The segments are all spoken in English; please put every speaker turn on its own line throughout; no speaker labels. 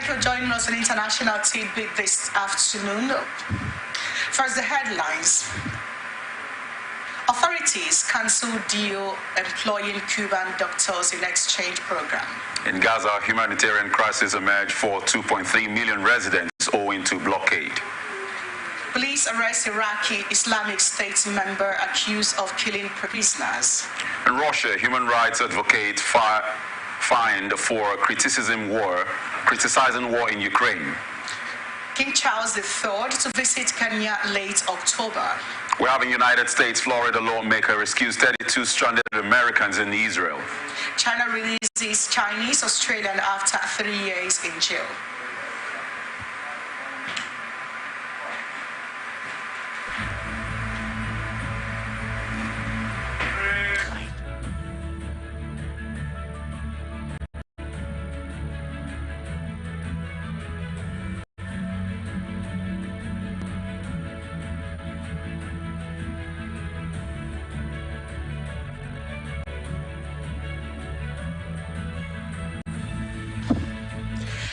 Thank you for joining us on International Tidbit this afternoon. First, the headlines. Authorities cancel deal employing Cuban doctors in exchange program.
In Gaza, humanitarian crisis emerged for 2.3 million residents owing to blockade.
Police arrest Iraqi Islamic State member accused of killing prisoners.
In Russia, human rights advocate fined for criticizing war in Ukraine.
King Charles III to visit Kenya late October.
We have in United States, Florida lawmaker rescues 32 stranded Americans in Israel.
China releases Chinese Australian after 3 years in jail.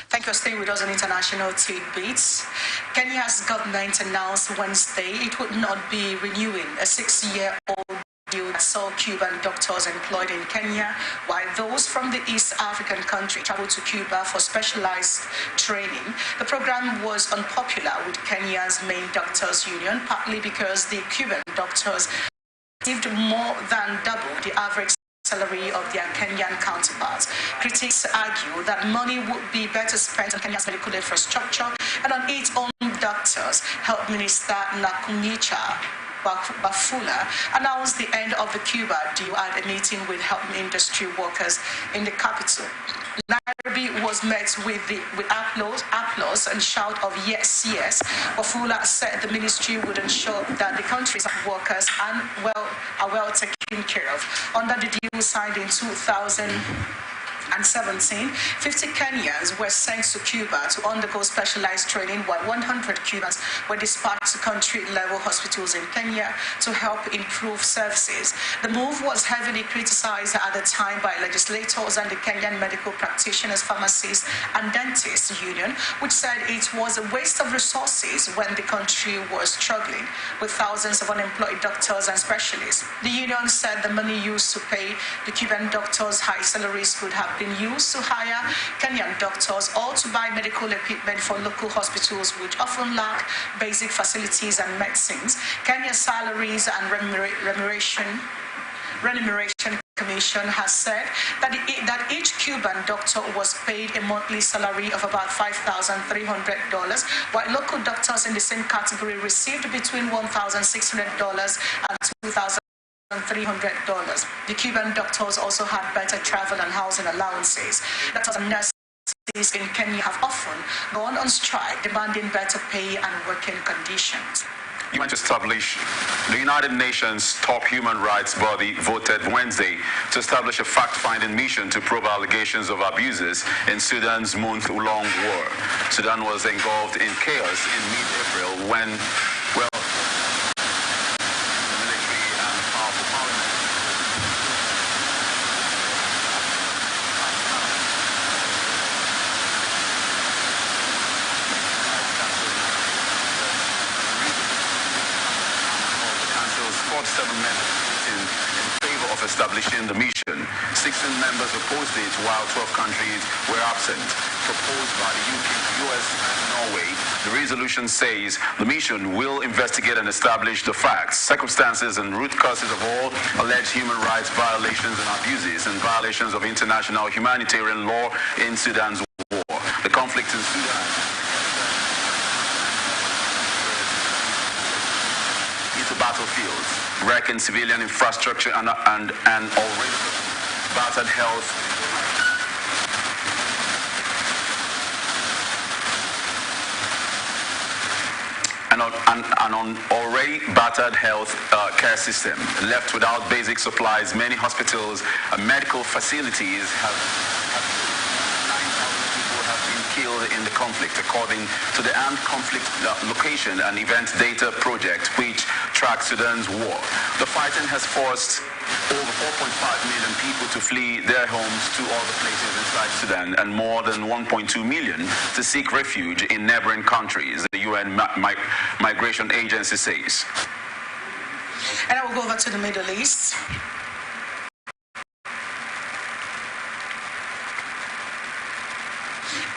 Thank you for staying with us on International Tidbits. Kenya's government announced Wednesday it would not be renewing a 6-year-old deal that saw Cuban doctors employed in Kenya, while those from the East African country traveled to Cuba for specialized training. The program was unpopular with Kenya's main doctors union, partly because the Cuban doctors received more than double the average salary of their Kenyan counterparts. Critics argue that money would be better spent on Kenya's medical infrastructure and on its own doctors. Health Minister Nakumicha Bafula announced the end of the Cuba deal at a meeting with health industry workers in the capital. Nairobi was met with applause and shout of yes, yes. Bafula said the ministry would ensure that the country's workers are well taken care of. Under the deal signed in 2017, 50 Kenyans were sent to Cuba to undergo specialized training, while 100 Cubans were dispatched to country-level hospitals in Kenya to help improve services. The move was heavily criticized at the time by legislators and the Kenyan Medical Practitioners, Pharmacists and Dentists Union, which said it was a waste of resources when the country was struggling with thousands of unemployed doctors and specialists. The union said the money used to pay the Cuban doctors high salaries could have been used to hire Kenyan doctors or to buy medical equipment for local hospitals, which often lack basic facilities and medicines. Kenya's Salaries and Remuneration Commission has said that each Cuban doctor was paid a monthly salary of about $5,300, while local doctors in the same category received between $1,600 and $2,300. The Cuban doctors also had better travel and housing allowances. Doctors and nurses in Kenya have often gone on strike, demanding better pay and working conditions.
The United Nations top human rights body voted Wednesday to establish a fact-finding mission to probe allegations of abuses in Sudan's month-long war. Sudan was engulfed in chaos in mid-April when, establishing the mission. 16 members opposed it, while 12 countries were absent. Proposed by the UK, US, and Norway, the resolution says the mission will investigate and establish the facts, circumstances, and root causes of all alleged human rights violations and abuses and violations of international humanitarian law in Sudan's war. The conflict in Sudan into battlefields, wrecking civilian infrastructure and already battered health an already battered health care system. Left without basic supplies, many hospitals and medical facilities have killed in the conflict, according to the Armed Conflict Location and Event Data Project, which tracks Sudan's war. The fighting has forced over 4.5 million people to flee their homes to other places inside Sudan and more than 1.2 million to seek refuge in neighboring countries, the UN Migration Agency says.
And I will go over to the Middle East.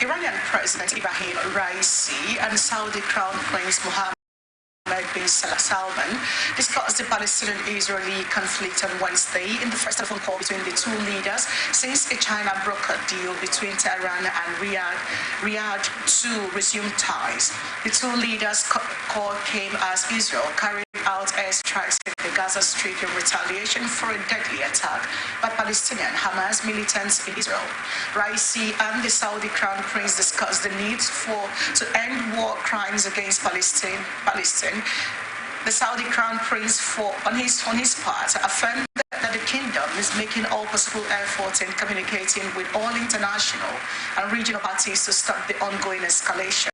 Iranian President Ibrahim Raisi and Saudi Crown Prince Mohammed bin Salman discussed the Palestinian-Israeli conflict on Wednesday in the first telephone call between the two leaders since a China brokered deal between Tehran and Riyadh to resume ties. The two leaders' call came as Israel carried out airstrikes in the Gaza Strip in retaliation for a deadly attack by Palestinian Hamas militants in Israel. Raisi and the Saudi Crown Prince discussed the need to end war crimes against Palestine. The Saudi Crown Prince, on his part, affirmed that the kingdom is making all possible efforts in communicating with all international and regional parties to stop the ongoing escalation.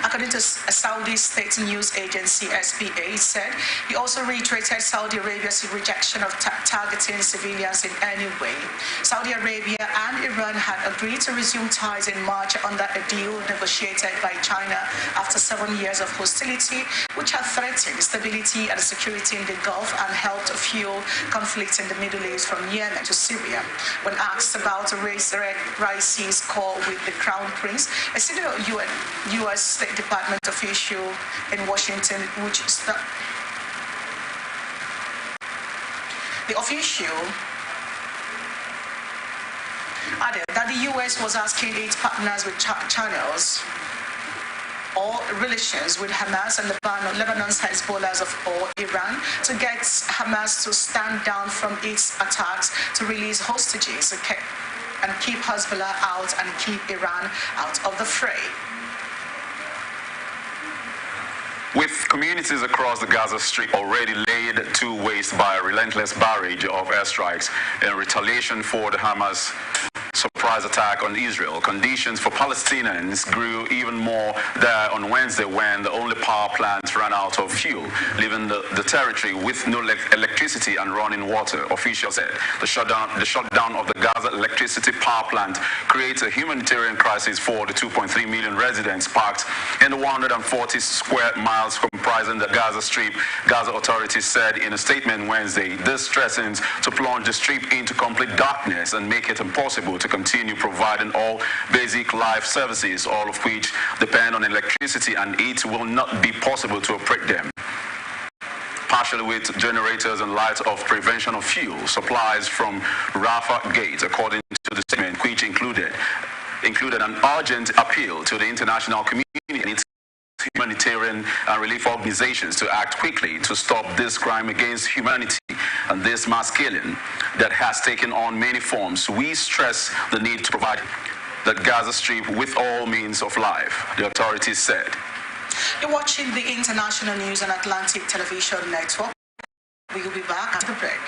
According to Saudi state news agency SPA, said he also reiterated Saudi Arabia's rejection of targeting civilians in any way. Saudi Arabia and Iran had agreed to resume ties in March under a deal negotiated by China after 7 years of hostility, which had threatened stability and security in the Gulf and helped fuel conflicts in the Middle East from Yemen to Syria. When asked about Raisi's call with the Crown Prince, a senior U.S. State Department official in Washington, the official added that the U.S. was asking its partners with channels or relations with Hamas and Lebanon's Hezbollah or Iran to get Hamas to stand down from its attacks, to release hostages and keep Hezbollah out and keep Iran out of the fray.
With communities across the Gaza Strip already laid to waste by a relentless barrage of airstrikes in retaliation for the Hamas surprise attack on Israel, conditions for Palestinians grew even more there on Wednesday when the only power plant ran out of fuel, leaving the territory with no electricity and running water, officials said. The shutdown of the Gaza electricity power plant creates a humanitarian crisis for the 2.3 million residents packed in the 140 square miles comprising the Gaza Strip. Gaza authorities said in a statement Wednesday, this threatens to plunge the strip into complete darkness and make it impossible to continue providing all basic life services, all of which depend on electricity, and it will not be possible to operate them partially with generators and light of prevention of fuel supplies from Rafah Gate, according to the statement, which included an urgent appeal to the international community and its humanitarian and relief organizations to act quickly to stop this crime against humanity and this mass killing that has taken on many forms. We stress the need to provide the Gaza Strip with all means of life, the authorities said.
You're watching the International News on Atlantic Television Network. We will be back after the break.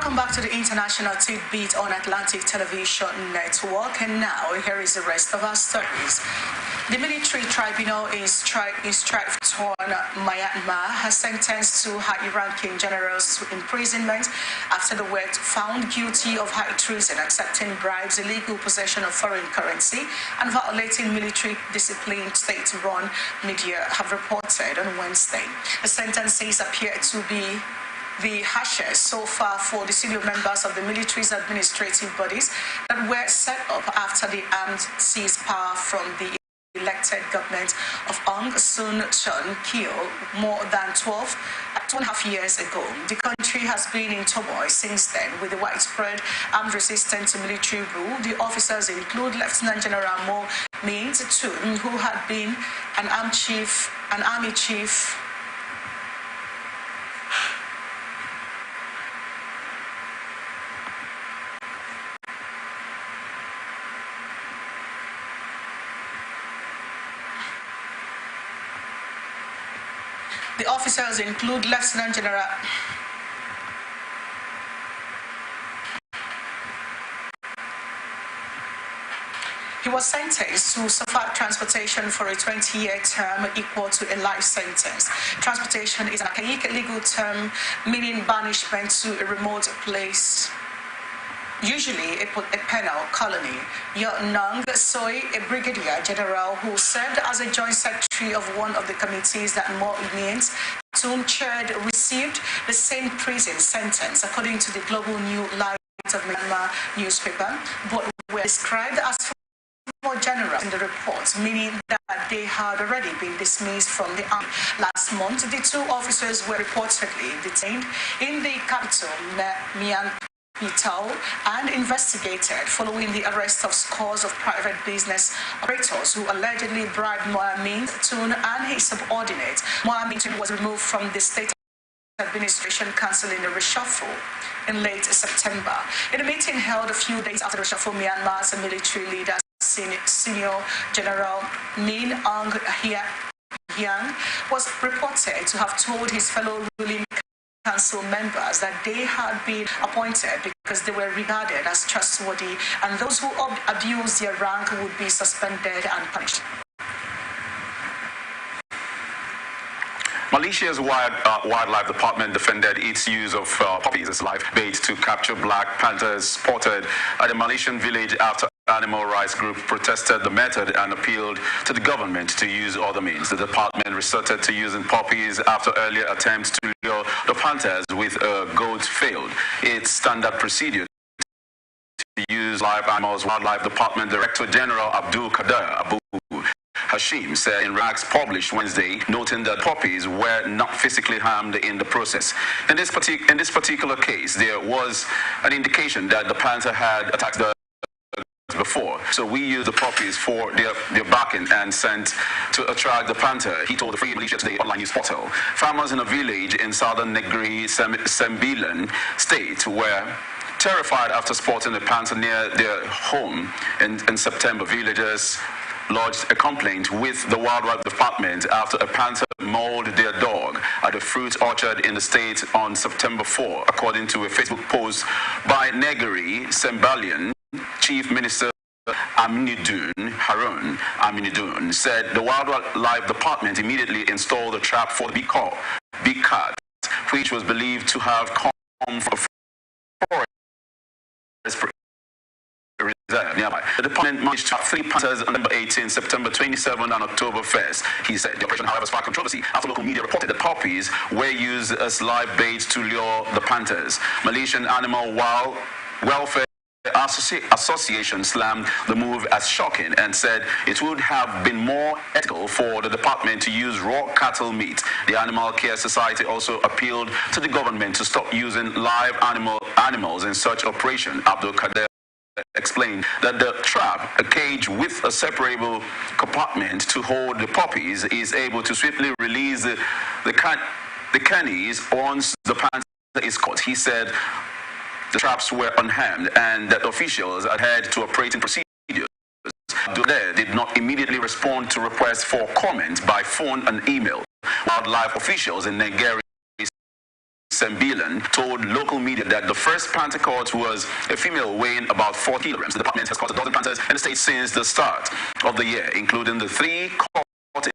Welcome back to the International Tidbit on Atlantic Television Network. And now, here is the rest of our stories. The military tribunal in strife-torn Myanmar has sentenced two high-ranking generals to imprisonment after they were found guilty of high treason, accepting bribes, illegal possession of foreign currency, and violating military discipline, state-run media have reported on Wednesday. The sentences appear to be the harshest so far for the senior members of the military's administrative bodies that were set up after the armed seized power from the elected government of Aung San Suu Kyi more than 2.5 years ago. The country has been in turmoil since then, with the widespread armed resistance to military rule. The officers include Lieutenant General Mo Min Tun, who had been an army chief. The officers include Lieutenant General He was sentenced to suffer transportation for a 20-year term equal to a life sentence. Transportation is an archaic legal term meaning banishment to a remote place, usually a penal colony. Nang Soy, a brigadier general who served as a joint secretary of one of the committees that Mo Min Tun chaired, received the same prison sentence, according to the Global New Light of Myanmar newspaper, but were described as more general in the report, meaning that they had already been dismissed from the army. Last month, the two officers were reportedly detained in the capital, Myanmar, and investigated following the arrest of scores of private business operators who allegedly bribed Mo Min Tun and his subordinates. Mo Min Tun was removed from the State Administration Council in the reshuffle in late September. In a meeting held a few days after the reshuffle, Myanmar's military leader, Senior General Min Aung Hlaing, was reported to have told his fellow ruling council members that they had been appointed because they were regarded as trustworthy, and those who abused their rank would be suspended and punished.
Malaysia's wildlife department defended its use of puppies as live bait to capture black panthers spotted at a Malaysian village after animal rights groups protested the method and appealed to the government to use other means. The department resorted to using puppies after earlier attempts to lure the panthers with goats failed. Its standard procedure to use live animals. Wildlife Department Director General Abdul Kader Abu Hashim said in rags published Wednesday, noting that puppies were not physically harmed in the process. In this particular case, there was an indication that the panther had attacked the before, so we used the puppies for their barking and scent to attract the panther, he told the Free Malaysia Today online news portal. Farmers in a village in southern Negri Sembilan state were terrified after spotting a panther near their home in September. Villagers lodged a complaint with the Wildlife Department after a panther mauled their dog at a fruit orchard in the state on September 4, according to a Facebook post by Negri Sembilan. Chief Minister Harun Aminuddin said the Wildlife Department immediately installed a trap for the big cat, which was believed to have come from a forest reserve nearby. The department managed to have 3 panthers on November 18, September 27, and October 1st. He said the operation, however, sparked controversy after local media reported that puppies were used as live bait to lure the panthers. Malaysian Animal Welfare Association slammed the move as shocking and said it would have been more ethical for the department to use raw cattle meat. The Animal Care Society also appealed to the government to stop using live animals in such operation. Abdul Kader explained that the trap, a cage with a separable compartment to hold the puppies, is able to swiftly release the cannies once the panther is caught. He said the traps were unharmed and that officials adhered to operating procedures. Abdullah did not immediately respond to requests for comment by phone and email. Wildlife officials in Nigeria Sembilan told local media that the first panther caught was a female weighing about 4 kilograms. The department has caught a dozen panthers in the state since the start of the year, including the 3 caught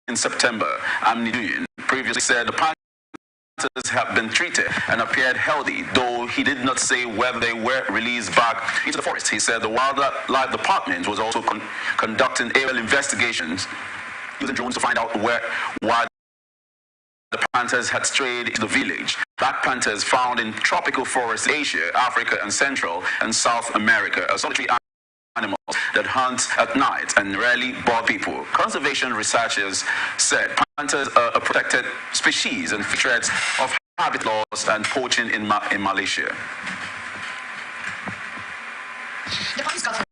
in September. Amniduyin previously said the panthers have been treated and appeared healthy, though he did not say whether they were released back into the forest. He said the wildlife department was also conducting aerial investigations using drones to find out why the panthers had strayed into the village. Black panthers found in tropical forests, Asia, Africa, and Central and South America are solitary animals that hunt at night and rarely bother people. Conservation researchers said panthers are a protected species and face threats of habitat loss and poaching in Malaysia.
The Police government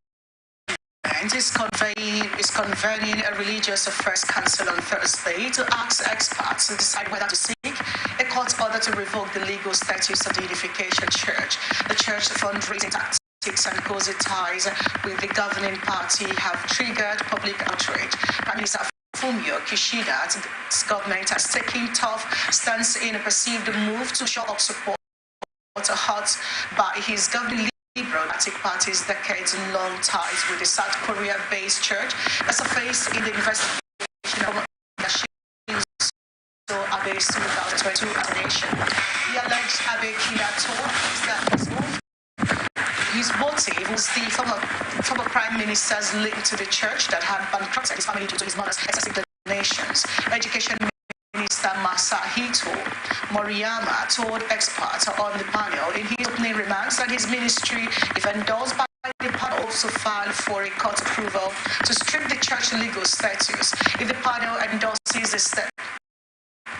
is convening a religious affairs council on Thursday to ask experts to decide whether to seek a court order to revoke the legal status of the Unification Church. The church fundraising tactics and cozy ties with the governing party have triggered public outrage. Prime Minister Fumio Kishida's government has taken tough stance in a perceived move to show up support hurt by his governing Liberal Democratic Party's decades-long ties with the South Korea-based church as a face in the investigation of Abe's 2022 assassination. The alleged Abe killer told us that his motive was the former Prime Minister's link to the church that had bankrupted his family due to his mother's excessive donations. Education Minister Masahito Moriyama told experts on the panel in his opening remarks that his ministry, if endorsed by the panel, also filed for a court approval to strip the church legal status. If the panel endorses the step,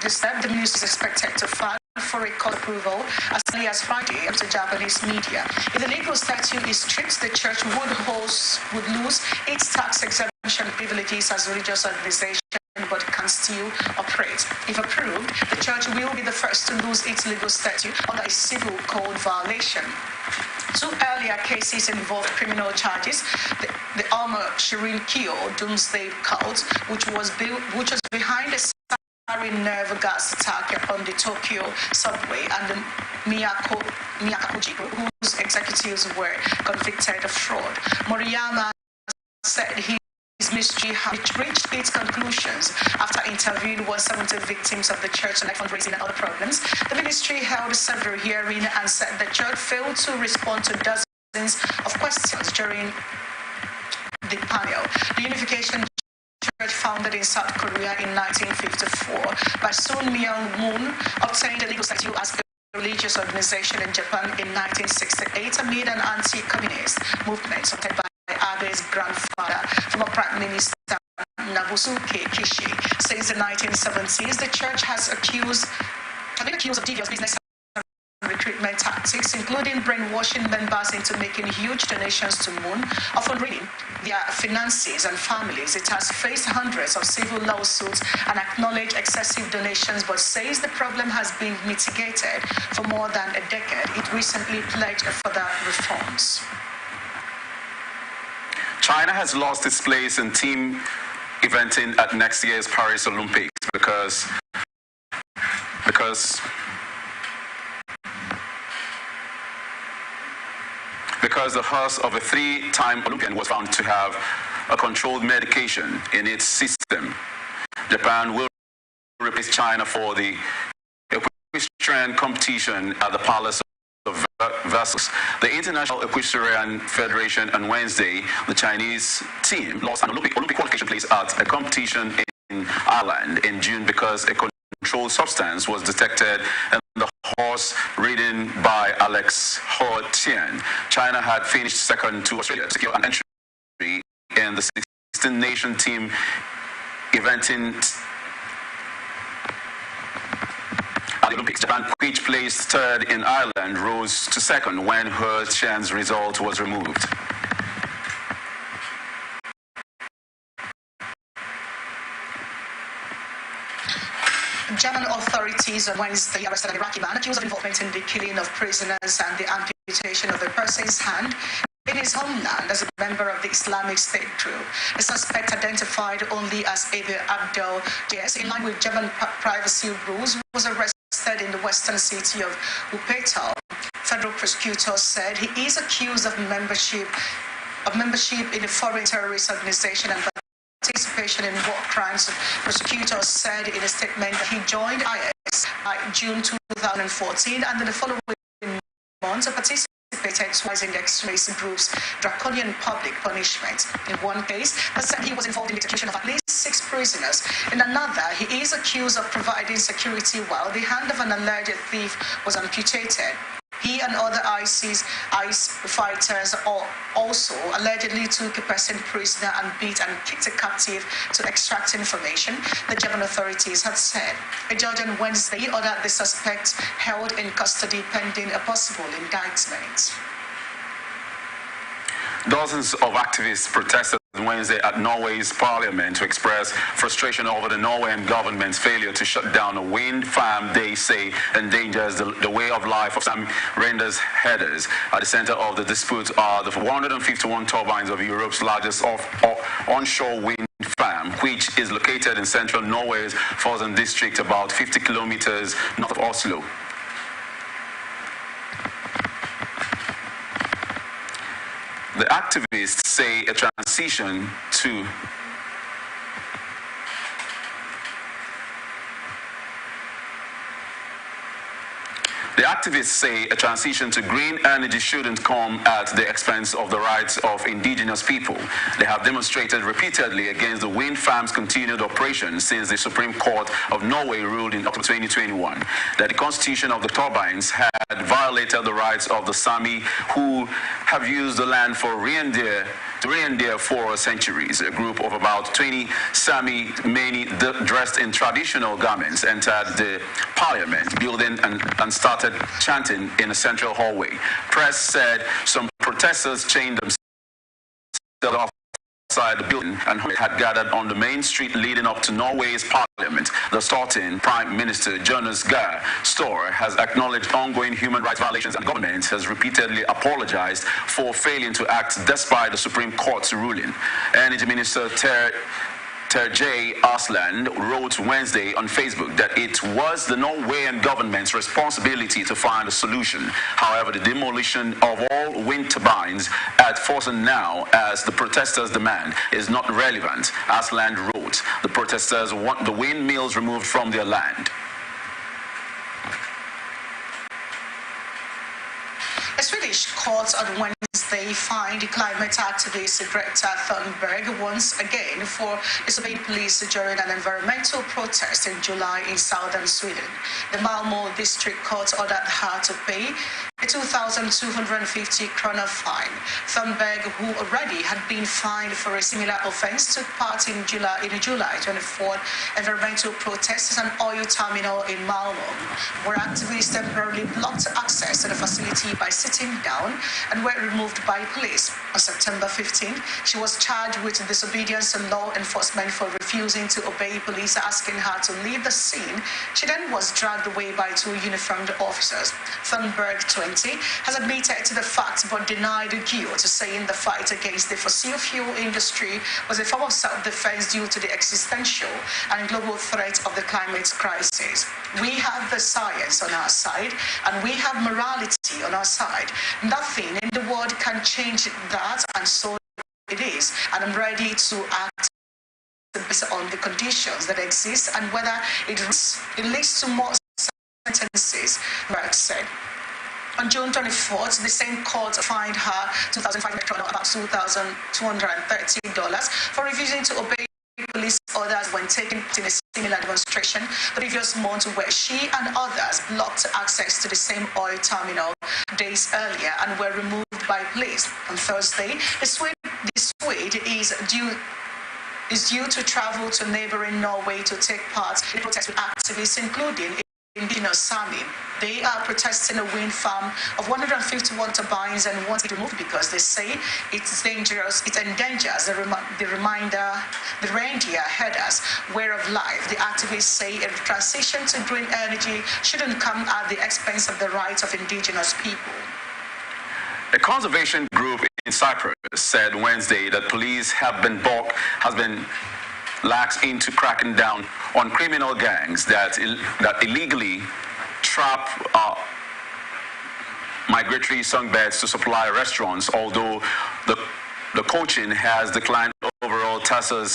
the ministry is expected to file for a court approval as early as Friday to Japanese media. If the legal statute is stripped, the church would lose its tax exemption privileges as a religious organization, but can still operate. If approved, the church will be the first to lose its legal status under a civil code violation. Two earlier cases involved criminal charges. The Omar Shirin Kyo Doomsday Cult, which was behind the sarin nerve gas attack on the Tokyo subway, and the Miyakakuji group, whose executives were convicted of fraud. Moriyama said his ministry had reached its conclusions after interviewing 170 victims of the church and fundraising and other problems. The ministry held several hearings and said the church failed to respond to dozens of questions during the panel. The Unification Church, founded in South Korea in 1954 by Sun Myung-moon, obtained a legal status as a religious organization in Japan in 1968 amid an anti-communist movement supported by Abe's grandfather, former Prime Minister Nobusuke Kishi. Since the 1970s, the church has been accused of devious business and recruitment tactics, including brainwashing members into making huge donations to Moon, often ruining their finances and families. It has faced hundreds of civil lawsuits and acknowledged excessive donations, but says the problem has been mitigated for more than a decade. It recently pledged further reforms.
China has lost its place in team eventing at next year's Paris Olympics because the hearse of a three-time Olympian was found to have a controlled medication in its system. Japan will replace China for the equestrian competition at the Palace of Versailles. The International Equestrian Federation on Wednesday, the Chinese team lost an Olympic qualification place at a competition in Ireland in June because a controlled substance was detected in the horse ridden by Alex Ho Tian. China had finished second to Australia to secure an entry in the 16-nation team eventing at the Olympics. Japan, which placed third in Ireland, rose to second when He Tian's result was removed.
German authorities on Wednesday arrested an Iraqi man accused of involvement in the killing of prisoners and the amputation of a person's hand in his homeland as a member of the Islamic State group. The suspect, identified only as Abel Abdel Diaz, in line with German privacy rules, was arrested arrested in the western city of Upeta. Federal prosecutors said he is accused of membership in a foreign terrorist organization and participation in war crimes. Prosecutors said in a statement that he joined IS by June 2014 and in the following months participated twice in the extremist group's draconian public punishment. In one case, they said he was involved in the execution of at least 6 prisoners. In another, he is accused of providing security while the hand of an alleged thief was amputated. He and other ICE fighters also allegedly took a person prisoner and beat and kicked a captive to extract information, the German authorities had said. A judge on Wednesday ordered the suspect held in custody pending a possible indictment.
Dozens of activists protested Wednesday at Norway's parliament to express frustration over the Norwegian government's failure to shut down a wind farm they say endangers the way of life of some renders headers. At the center of the dispute are the 151 turbines of Europe's largest onshore wind farm, which is located in central Norway's Fosen district, about 50 kilometers north of Oslo. The activists say a transition to green energy shouldn't come at the expense of the rights of indigenous people. They have demonstrated repeatedly against the wind farm's continued operation since the Supreme Court of Norway ruled in October 2021 that the constitution of the turbines had violated the rights of the Sami, who have used the land for reindeer for centuries. A group of about 20 Sami, many dressed in traditional garments, entered the parliament building and started chanting in a central hallway. Press said some protesters chained themselves outside the building and had gathered on the main street leading up to Norway's parliament. The StarTimes Prime Minister Jonas Gahr Støre has acknowledged ongoing human rights violations, and the government has repeatedly apologized for failing to act despite the Supreme Court's ruling. Energy Minister Terje Aasland wrote Wednesday on Facebook that it was the Norwegian government's responsibility to find a solution. However, the demolition of all wind turbines at Fosen now, as the protesters demand, is not relevant. Aasland wrote, the protesters want the windmills removed from their land.
A Swedish court on Wednesday fined climate activist Greta Thunberg once again for disobeying police during an environmental protest in July in southern Sweden. The Malmö District Court ordered her to pay a 2,250 krona fine. Thunberg, who already had been fined for a similar offense, took part in July 24th environmental protest at an oil terminal in Malmö, where activists temporarily blocked access to the facility by sitting down and were removed by police. On September 15th, she was charged with disobedience to law enforcement for refusing to obey police asking her to leave the scene. She then was dragged away by 2 uniformed officers. Thunberg, 20, has admitted to the fact but denied guilt, saying the fight against the fossil fuel industry was a form of self-defense due to the existential and global threat of the climate crisis. We have the science on our side and we have morality on our side. Nothing in the world can change that, and so it is. And I'm ready to act based on the conditions that exist and whether it leads to more sentences, Berg said. On June 24th, the same court fined her $2,500, about $2,230, for refusing to obey police orders when taking part in a similar demonstration the previous month, where she and others blocked access to the same oil terminal days earlier and were removed by police. On Thursday, the Swede is due to travel to neighboring Norway to take part in protests with activists, including indigenous Sami. They are protesting a wind farm of 151 turbines and want it removed because they say it's dangerous. It endangers the reindeer herders' way of life. The activists say a transition to green energy shouldn't come at the expense of the rights of indigenous people.
A conservation group in Cyprus said Wednesday that police has been lax into cracking down on criminal gangs that illegally trap migratory songbirds to supply restaurants, although the coaching has declined overall. Tassos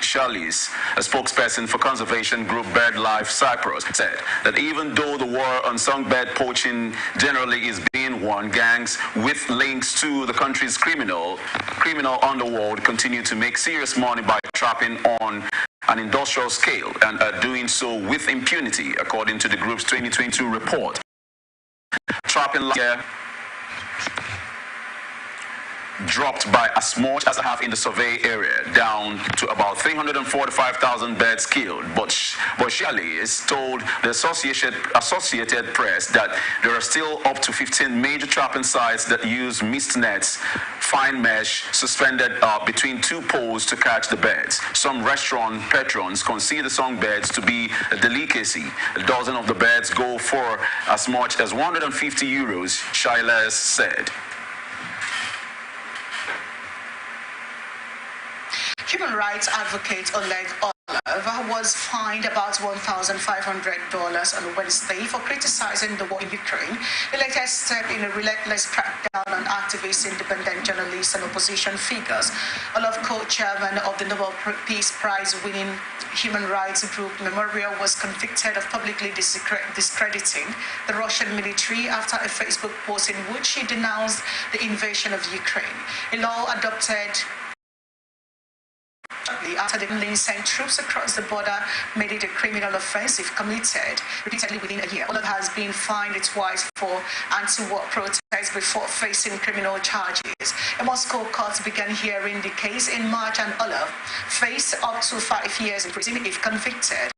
Shalis, a spokesperson for conservation group BirdLife Cyprus, said that even though the war on songbird poaching generally is being won, gangs with links to the country's criminal underworld continue to make serious money by trapping on an industrial scale and are doing so with impunity, according to the group's 2022 report. Trapping last year dropped by as much as half in the survey area, down to about 345,000 birds killed. But Shalis told the Associated Press that there are still up to 15 major trapping sites that use mist nets, fine mesh, suspended between two poles to catch the birds. Some restaurant patrons consider songbirds to be a delicacy. A dozen of the birds go for as much as 150 euros, Shalis said.
Human rights advocate Oleg Orlov was fined about $1,500 on Wednesday for criticizing the war in Ukraine, the latest step in a relentless crackdown on activists, independent journalists, and opposition figures. Orlov, co-chairman of the Nobel Peace Prize-winning human rights group Memorial, was convicted of publicly discrediting the Russian military after a Facebook post in which he denounced the invasion of Ukraine. A law adopted after the Kremlin sent troops across the border made it a criminal offense if committed repeatedly within a year. Orlov has been fined twice for anti-war protests before facing criminal charges. A Moscow court began hearing the case in March, and Orlov faced up to 5 years in prison if convicted.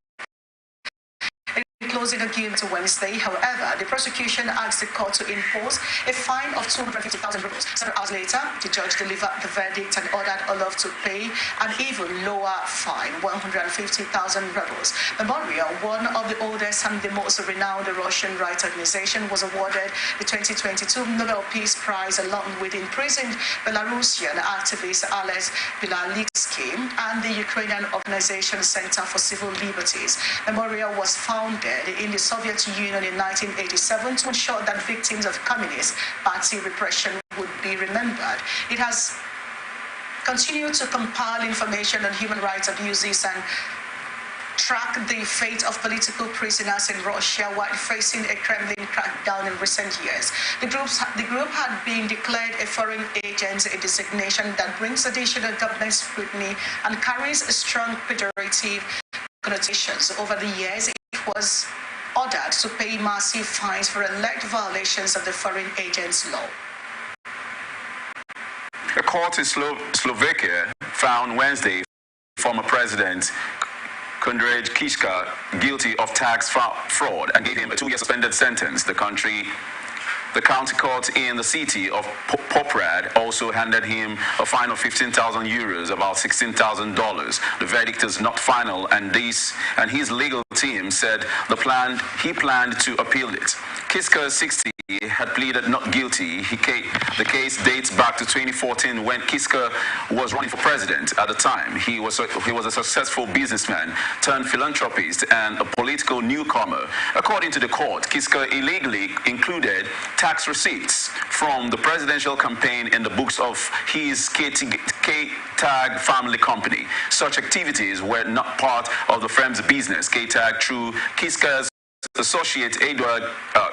Closing argument Wednesday, however, the prosecution asked the court to impose a fine of 250,000 rubles. Several hours later, the judge delivered the verdict and ordered Orlov to pay an even lower fine, 150,000 rubles. Memorial, one of the oldest and the most renowned Russian rights organization, was awarded the 2022 Nobel Peace Prize along with imprisoned Belarusian activist Alex Bialysky and the Ukrainian Organization Center for Civil Liberties. Memorial was founded in the Soviet Union in 1987 to ensure that victims of Communist Party repression would be remembered. It has continued to compile information on human rights abuses and track the fate of political prisoners in Russia while facing a Kremlin crackdown in recent years. The group had been declared a foreign agent, a designation that brings additional government scrutiny and carries strong pejorative connotations. Over the years, it was ordered to pay massive fines for alleged violations of the foreign agents law.
A court in Slovakia found Wednesday former President Andrej Kiska guilty of tax fraud and gave him a 2-year suspended sentence. The county court in the city of Poprad also handed him a fine of 15,000 euros, about $16,000. The verdict is not final, and his legal team said he planned to appeal it. Kiska, 60, had pleaded not guilty. The case dates back to 2014 when Kiska was running for president. At the time, he was a successful businessman turned philanthropist and a political newcomer. According to the court, Kiska illegally included tax receipts from the presidential campaign in the books of his K-Tag family company. Such activities were not part of the firm's business. K-Tag, through Kiska's associate Edward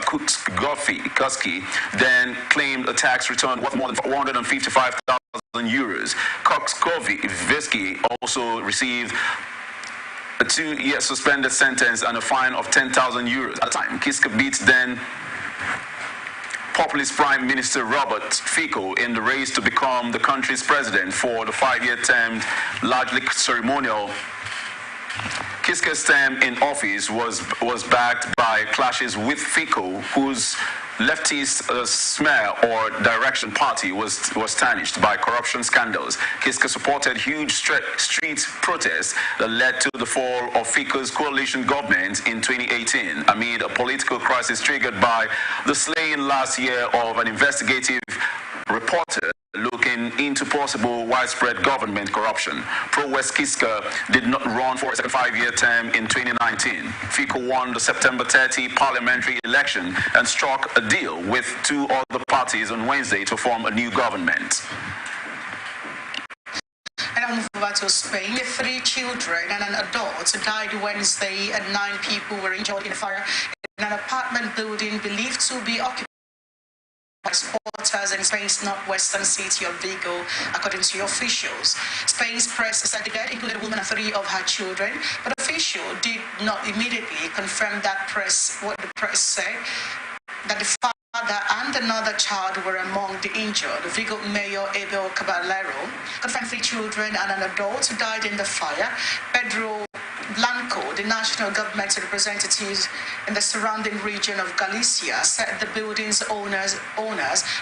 Kutsky, then claimed a tax return worth more than 155,000 euros. Kutsky also received a 2-year suspended sentence and a fine of 10,000 euros. At the time, Kiska beat then populist Prime Minister Robert Fico in the race to become the country's president for the 5-year term, largely ceremonial. Kiska's term in office was backed by clashes with Fico, whose leftist smear or direction party was tarnished by corruption scandals. Kiska supported huge street protests that led to the fall of Fico's coalition government in 2018 amid a political crisis triggered by the slaying last year of an investigative reporter looking looking into possible widespread government corruption. Pro-West Kiska did not run for a second five-year term in 2019. FICO won the September 30 parliamentary election and struck a deal with two other parties on Wednesday to form a new government.
And I'll move over to Spain. 3 children and an adult died Wednesday and 9 people were injured in a fire in an apartment building believed to be occupied by supporters in Spain's northwestern city of Vigo, according to officials. Spain's press said the dead included a woman and 3 of her children, but the official did not immediately confirm what the press said, that the father and another child were among the injured. Vigo Mayor Abel Caballero confirmed 3 children and an adult died in the fire. Pedro Blanco, the national government representatives in the surrounding region of Galicia, said the building's owners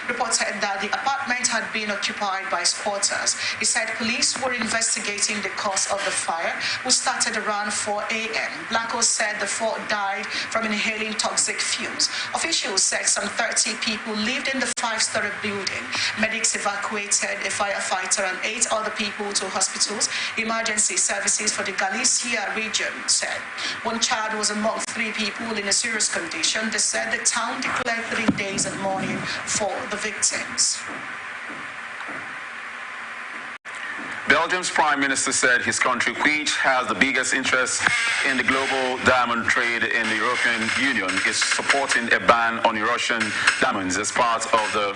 reported that the apartment had been occupied by squatters. He said police were investigating the cause of the fire, which started around 4 a.m. Blanco said the 4 died from inhaling toxic fumes. Officials said some 30 people lived in the 5-story building. Medics evacuated a firefighter and 8 other people to hospitals. Emergency services for the Galicia region said 1 child was among 3 people in a serious condition. They said the town declared 3 days of mourning for the victims.
Belgium's prime minister said his country, which has the biggest interest in the global diamond trade in the European Union, is supporting a ban on Russian diamonds as part of the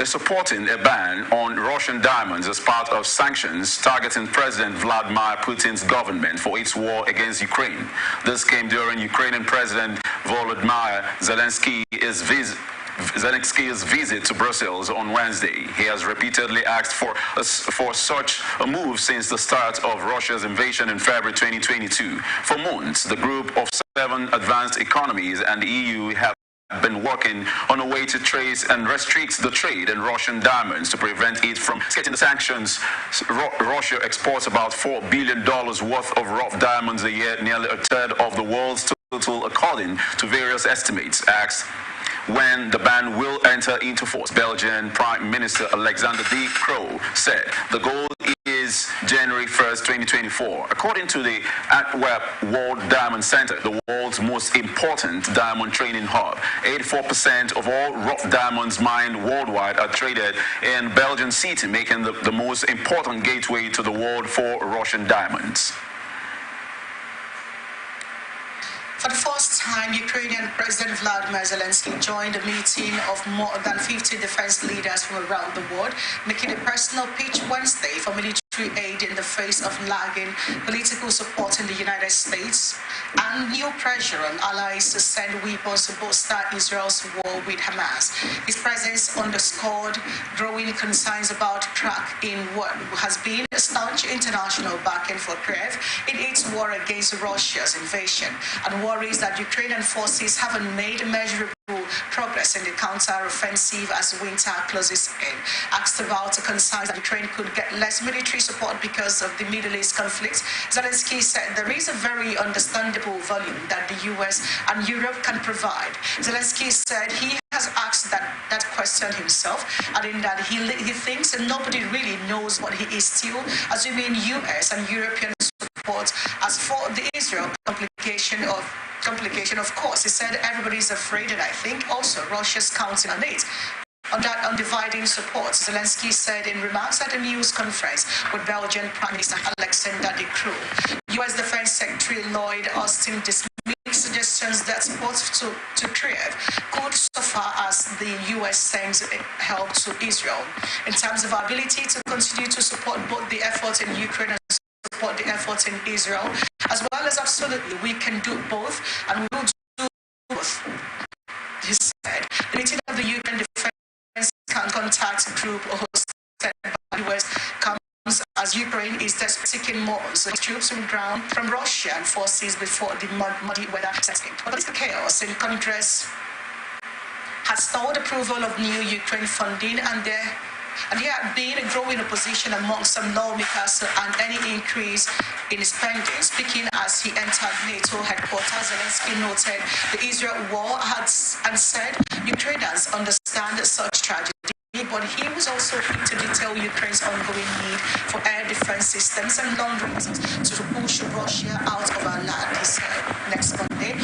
supporting a ban on Russian diamonds as part of sanctions targeting President Vladimir Putin's government for its war against Ukraine. This came during Ukrainian President Volodymyr Zelensky's visit to Brussels on Wednesday. He has repeatedly asked for such a move since the start of Russia's invasion in February 2022. For months, the group of 7 advanced economies and the EU have been working on a way to trace and restrict the trade in Russian diamonds to prevent it from escaping the sanctions. Russia exports about $4 billion worth of rough diamonds a year, nearly a third of the world's total, according to various estimates. Asked when the ban will enter into force, Belgian Prime Minister Alexander De Croo said the goal is January 1st, 2024. According to the Antwerp World Diamond Center, the world's most important diamond trading hub, 84% of all rough diamonds mined worldwide are traded in Belgian city, making the most important gateway to the world for Russian diamonds.
For the first time, Ukrainian President Vladimir Zelensky joined a meeting of more than 50 defense leaders from around the world, making a personal pitch Wednesday for military aid in the face of lagging political support in the United States and new pressure on allies to send weapons to bolster Israel's war with Hamas. His presence underscored growing concerns about crack in what has been a staunch international backing for Kyiv in its war against Russia's invasion, and worries that Ukrainian forces haven't made measurable progress in the counter-offensive as winter closes in. Asked about concerns that Ukraine could get less military support because of the Middle East conflict, Zelensky said there is a very understandable volume that the US and Europe can provide. Zelensky said he has asked that question himself, adding that he thinks nobody really knows what he is still assuming US and European support. As for the Israel complication, of course, he said everybody's afraid, and I think also Russia's counting on it. On that undividing support, Zelensky said in remarks at a news conference with Belgian Prime Minister Alexander De Croo. U.S. Defense Secretary Lloyd Austin dismissed suggestions that support to Kyiv could so far as the U.S. sends help to Israel. In terms of our ability to continue to support both the efforts in Ukraine and support the efforts in Israel, as well as absolutely we can do both, and we will do both, he said. The meeting of the Ukraine Defense Contact Group hosted by the US comes as Ukraine is seeking more troops on the ground from Russian forces before the muddy weather sets in. Political chaos in Congress has stalled approval of new Ukraine funding, and there had been a growing opposition among some lawmakers and any increase in his pending. Speaking as he entered NATO headquarters, Zelensky noted the Israel war and said Ukrainians understand such tragedy. But he was also quick to detail Ukraine's ongoing need for air defense systems and long range to push Russia out of our land. He said next Monday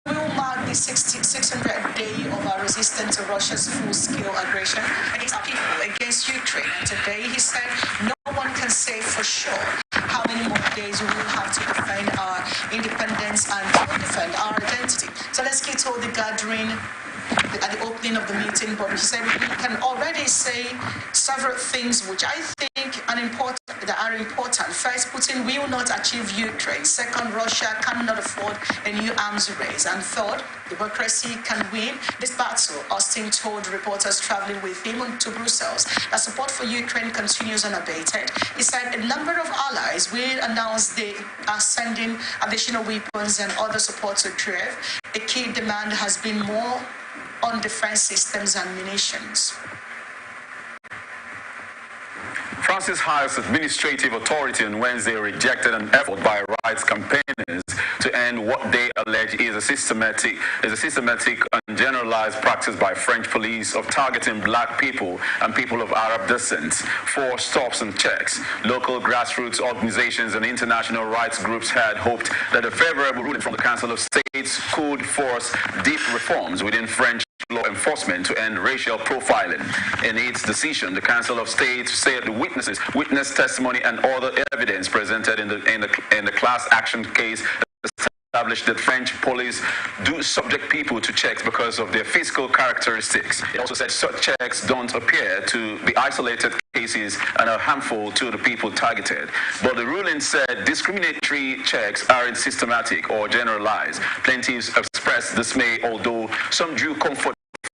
will mark the 600th day of our resistance to Russia's full-scale aggression against our people, against Ukraine. And today, he said, no one can say for sure how many more days we will have to defend our independence and to defend our identity. Zelensky told the gathering at the opening of the meeting, but he said we can already say several things which I think are important. First, Putin will not achieve Ukraine. Second, Russia cannot afford a new arms race. And third, democracy can win this battle. Austin told reporters traveling with him to Brussels that support for Ukraine continues unabated. He said a number of allies will announce they are sending additional weapons and other support to Kyiv. A key demand has been more on defense systems and munitions.
France's highest administrative authority on Wednesday rejected an effort by rights campaigners to end what they allege is a systematic and generalized practice by French police of targeting black people and people of Arab descent for stops and checks. Local grassroots organizations and international rights groups had hoped that a favorable ruling from the Council of States could force deep reforms within French law enforcement to end racial profiling. In its decision, the Council of States said the witness testimony and other evidence presented in the class action case established that French police do subject people to checks because of their physical characteristics. It also said such checks don't appear to be isolated cases and are harmful to the people targeted. But the ruling said discriminatory checks aren't systematic or generalized. Plaintiffs expressed dismay, although some drew comfort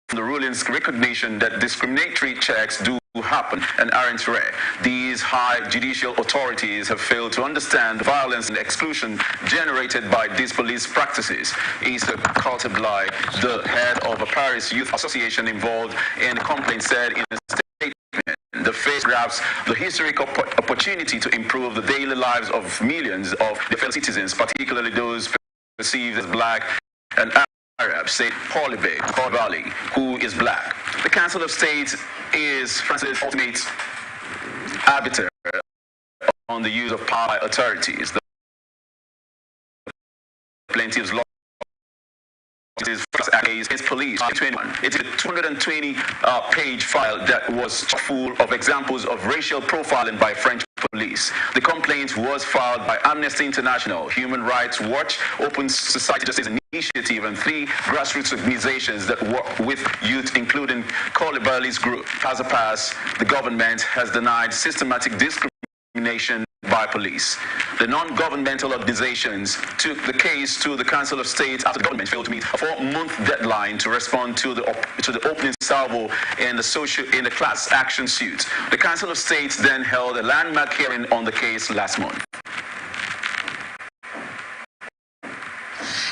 from the ruling's recognition that discriminatory checks do happen and aren't rare. These high judicial authorities have failed to understand the violence and exclusion generated by these police practices. Issa Kaltebly, the head of a Paris youth association involved in the complaint, said in a statement, the face grabs the historic opportunity to improve the daily lives of millions of their fellow citizens, particularly those perceived as black and Arab, said Paulibe Valley, who is black. The Council of State is France's ultimate arbiter on the use of power by authorities. The plaintiff's law is police. It is a 220-page file that was full of examples of racial profiling by French police. The complaint was filed by Amnesty International, Human Rights Watch, Open Society Justice Initiative, and 3 grassroots organizations that work with youth, including Coulibaly's group. As a pass, the government has denied systematic discrimination by police. The non-governmental organizations took the case to the Council of State after the government failed to meet a 4-month deadline to respond to the opening salvo in the class action suit. The Council of State then held a landmark hearing on the case last month.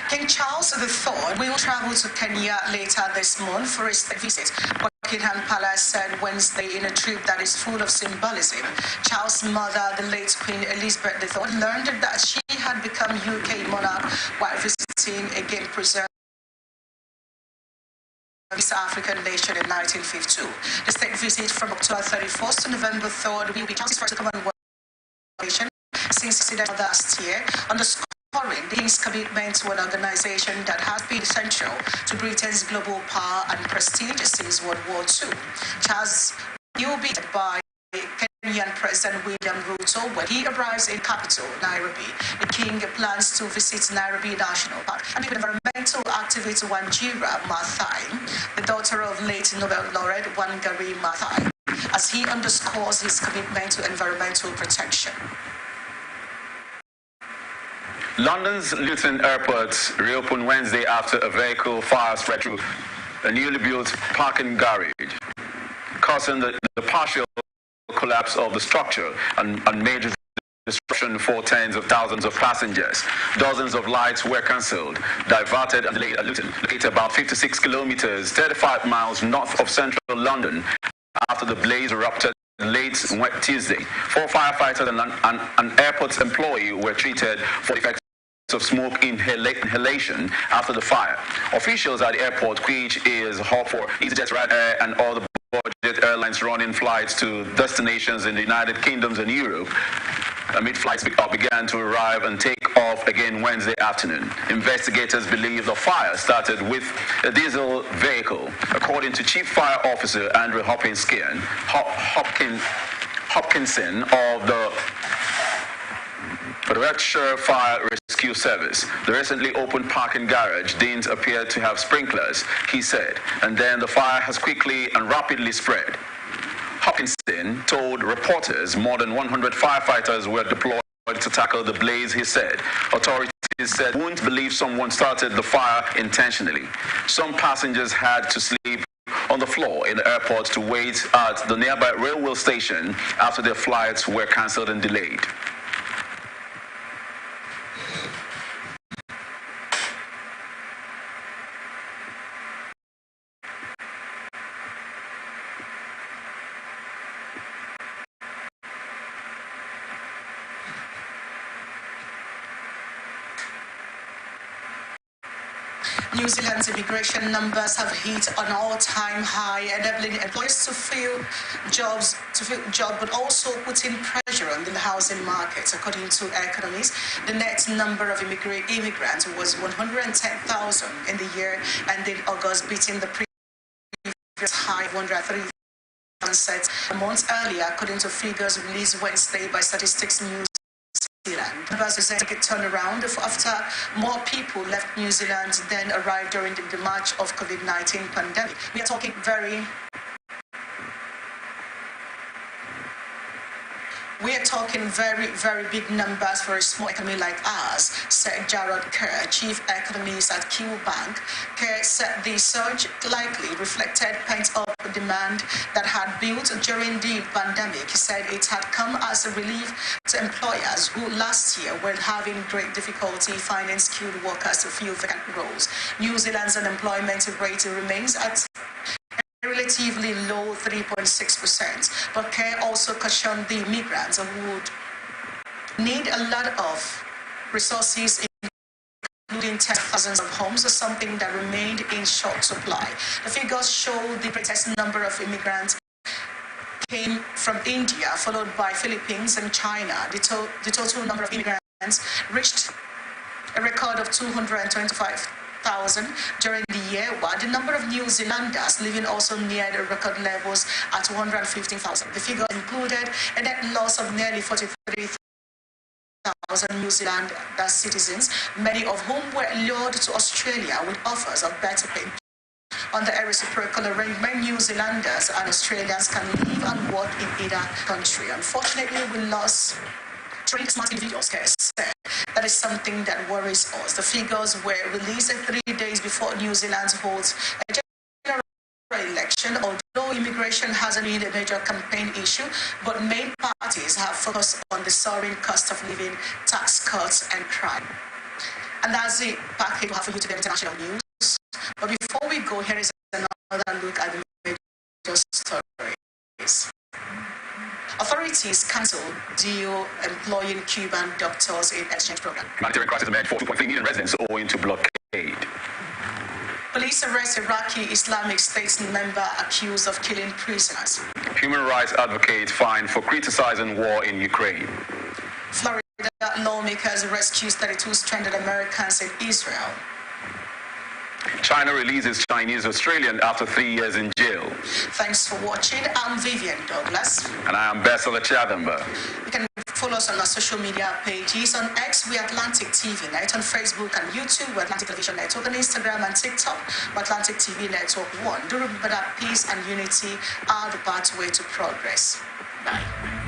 King Charles III will travel to Kenya later this month for a state visit. Buckingham Palace said Wednesday in a trip that is full of symbolism. Charles' mother, the late Queen Elizabeth III, learned that she had become UK monarch while visiting a game-preserved East African nation in 1952. The state visit from October 31st to November 3rd will be Charles' first Commonwealth nation since he succeeded last year, underscoring the King's commitment to an organization that has been central to Britain's global power and prestige since World War II. Charles will be met by Kenyan President William Ruto when he arrives in capital, Nairobi. The King plans to visit Nairobi National Park and meet environmental activist Wanjira Maathai, the daughter of late Nobel laureate Wangari Maathai, as he underscores his commitment to environmental protection.
London's Luton Airport reopened Wednesday after a vehicle fire spread through a newly built parking garage, causing the partial collapse of the structure and major disruption for tens of thousands of passengers. Dozens of flights were cancelled, diverted and delayed at Luton, located about 56 kilometers, 35 miles north of central London, after the blaze erupted late Tuesday. 4 firefighters and an airport employee were treated for the effects of smoke inhalation after the fire. Officials at the airport, which is a hub for EasyJet, Ryanair, and all the budget airlines running flights to destinations in the United Kingdom and Europe, amid flights began to arrive and take off again Wednesday afternoon. Investigators believe the fire started with a diesel vehicle. According to Chief Fire Officer Andrew Hopkinson of the Berkshire Fire Rescue Service, the recently opened parking garage didn't appear to have sprinklers, he said, and then the fire has quickly and rapidly spread. Hopkinson told reporters more than 100 firefighters were deployed to tackle the blaze, he said. Authorities said won't believe someone started the fire intentionally. Some passengers had to sleep on the floor in the airport to wait at the nearby railway station after their flights were cancelled and delayed.
New Zealand's immigration numbers have hit an all-time high, enabling employers to fill jobs, but also putting pressure on the housing market. According to economists, the net number of immigrants was 110,000 in the year ending August, beating the previous high of 103,000 set a month earlier, according to figures released Wednesday by Statistics News Zealand. Numbers present a turnaround after more people left New Zealand than arrived during the March of COVID-19 pandemic. We are talking very, very big numbers for a small economy like ours, said Jared Kerr, chief economist at Q Bank. Kerr said the surge likely reflected pent-up demand that had built during the pandemic. He said it had come as a relief to employers who last year were having great difficulty finding skilled workers to fill vacant roles. New Zealand's unemployment rate remains at relatively low 3.6%, but Kerr also cautioned the migrants who would need a lot of resources, including thousands of homes, something that remained in short supply. The figures show the greatest number of immigrants came from India, followed by Philippines and China. The total number of immigrants reached a record of 225,000 during the year, while the number of New Zealanders living also near the record levels at 115,000. The figure included a net loss of nearly 43,000 New Zealand citizens, many of whom were lured to Australia with offers of better pay. Under a reciprocal arrangement, New Zealanders and Australians can live and work in either country. Unfortunately, we lost 3 smart individuals, said. That is something that worries us. The figures were released 3 days before New Zealand holds a general election. Although immigration hasn't been a major campaign issue, but main parties have focused on the soaring cost of living, tax cuts, and crime. And that's the package we have for you today, international news. But before we go, here is another look at the major stories. Authorities cancelled deal employing Cuban doctors in exchange program.
Humanitarian crisis meant for 2.3 million residents owing to blockade.
Police arrest Iraqi Islamic State member accused of killing prisoners.
Human rights advocate fined for criticizing war in Ukraine.
Florida lawmakers rescue 32 stranded Americans in Israel.
China releases Chinese Australian after 3 years in jail.
Thanks for watching. I'm Vivian Douglas.
And I am Bessel Chadamba.
You can follow us on our social media pages. On X, we're Atlantic TV Net. On Facebook and YouTube, we're Atlantic Television Network. On Instagram and TikTok, we're Atlantic TV Network 1. Do remember that peace and unity are the pathway to progress. Bye.